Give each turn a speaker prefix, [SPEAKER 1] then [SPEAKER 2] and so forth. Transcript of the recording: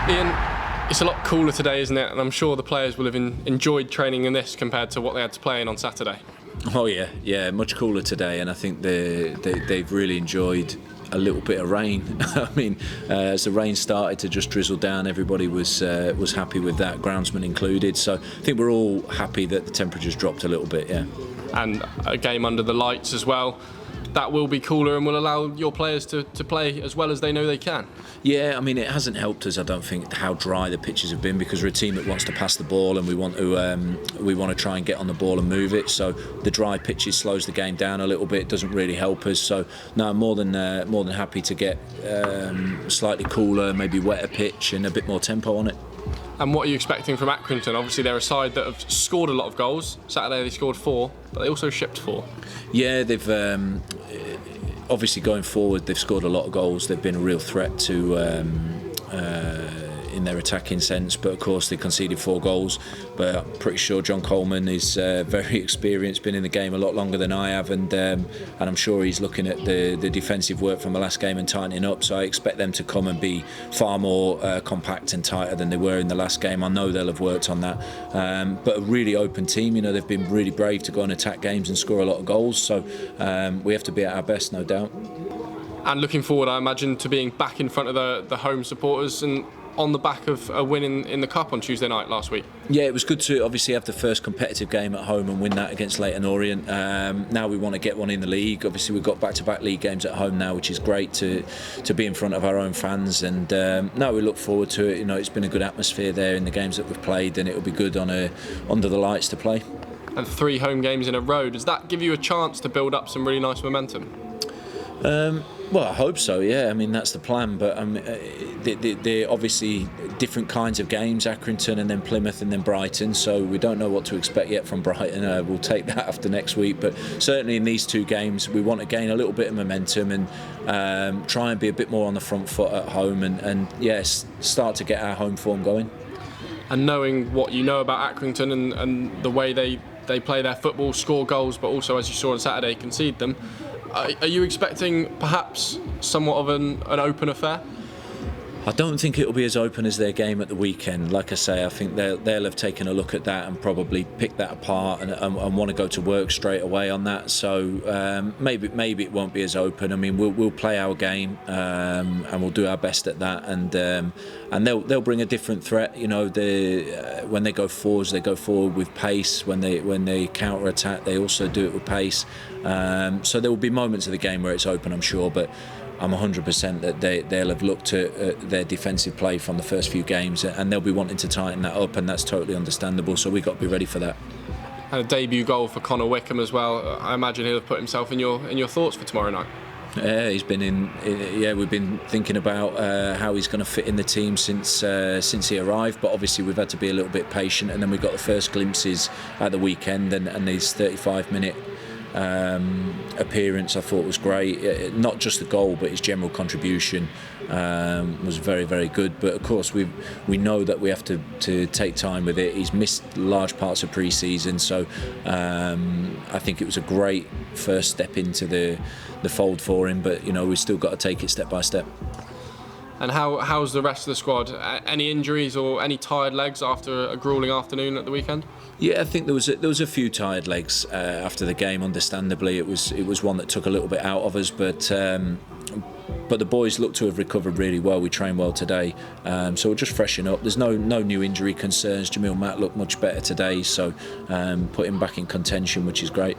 [SPEAKER 1] Ian, it's a lot cooler today, isn't it? And I'm sure the players will have enjoyed training in this compared to what they had to play in on Saturday.
[SPEAKER 2] Oh yeah, much cooler today, and I think they've really enjoyed a little bit of rain. I mean, as the rain started to just drizzle down, everybody was happy with that, groundsmen included. So I think we're all happy that the temperatures dropped a little bit. Yeah.
[SPEAKER 1] And a game under the lights as well. That will be cooler and will allow your players to play as well as they know they can.
[SPEAKER 2] Yeah, I mean, it hasn't helped us, I don't think, how dry the pitches have been, because we're a team that wants to pass the ball and we want to try and get on the ball and move it. So the dry pitches slows the game down a little bit, doesn't really help us. So no, I'm more than happy to get slightly cooler, maybe wetter pitch and a bit more tempo on it.
[SPEAKER 1] And what are you expecting from Accrington? Obviously, they're a side that have scored a lot of goals. Saturday they scored 4, but they also shipped 4.
[SPEAKER 2] Yeah, they've obviously going forward, they've scored a lot of goals. They've been a real threat to in their attacking sense, but of course they conceded 4 goals. But I'm pretty sure John Coleman is very experienced, been in the game a lot longer than I have, and I'm sure he's looking at the defensive work from the last game and tightening up. So I expect them to come and be far more compact and tighter than they were in the last game. I know they'll have worked on that, but a really open team. You know, they've been really brave to go and attack games and score a lot of goals. So we have to be at our best, no doubt.
[SPEAKER 1] And looking forward, I imagine, to being back in front of the home supporters and on the back of a win in the Cup on Tuesday night last week.
[SPEAKER 2] Yeah, it was good to obviously have the first competitive game at home and win that against Leyton Orient. Now we want to get one in the league. Obviously we've got back-to-back league games at home now, which is great to be in front of our own fans. And no, we look forward to it. You know, it's been a good atmosphere there in the games that we've played, and it'll be good under the lights to play. And
[SPEAKER 1] 3 home games in a row. Does that give you a chance to build up some really nice momentum?
[SPEAKER 2] Well, I hope so, yeah. I mean, that's the plan. But they're obviously different kinds of games, Accrington and then Plymouth and then Brighton. So we don't know what to expect yet from Brighton. We'll take that after next week. But certainly in these 2 games, we want to gain a little bit of momentum and try and be a bit more on the front foot at home and yes, start to get our home form going.
[SPEAKER 1] And knowing what you know about Accrington and the way they play their football, score goals, but also, as you saw on Saturday, concede them, are you expecting perhaps somewhat of an open affair?
[SPEAKER 2] I don't think it'll be as open as their game at the weekend. Like I say, I think they'll have taken a look at that and probably picked that apart and want to go to work straight away on that. So maybe it won't be as open. I mean, we'll play our game and we'll do our best at that. And they'll bring a different threat. You know, when they go forwards, they go forward with pace. When they counter attack, they also do it with pace. So there will be moments of the game where it's open, I'm sure, but I'm 100% that they'll have looked at their defensive play from the first few games, and they'll be wanting to tighten that up, and that's totally understandable. So we've got to be ready for that.
[SPEAKER 1] And a debut goal for Connor Wickham as well. I imagine he'll have put himself in your thoughts for tomorrow night.
[SPEAKER 2] Yeah, he's been in. Yeah, we've been thinking about how he's going to fit in the team since he arrived. But obviously we've had to be a little bit patient, and then we got the first glimpses at the weekend, and his 35-minute appearance I thought was great. Not just the goal, but his general contribution was very, very good. But of course we know that we have to take time with it. He's missed large parts of pre-season, so I think it was a great first step into the fold for him, but you know, we've still got to take it step by step.
[SPEAKER 1] And how's the rest of the squad? Any injuries or any tired legs after a gruelling afternoon at the weekend?
[SPEAKER 2] Yeah, I think there was a few tired legs after the game. Understandably, it was one that took a little bit out of us, but the boys look to have recovered really well. We trained well today, so we'll just freshen up. There's no new injury concerns. Jamil Matt looked much better today, so put him back in contention, which is great.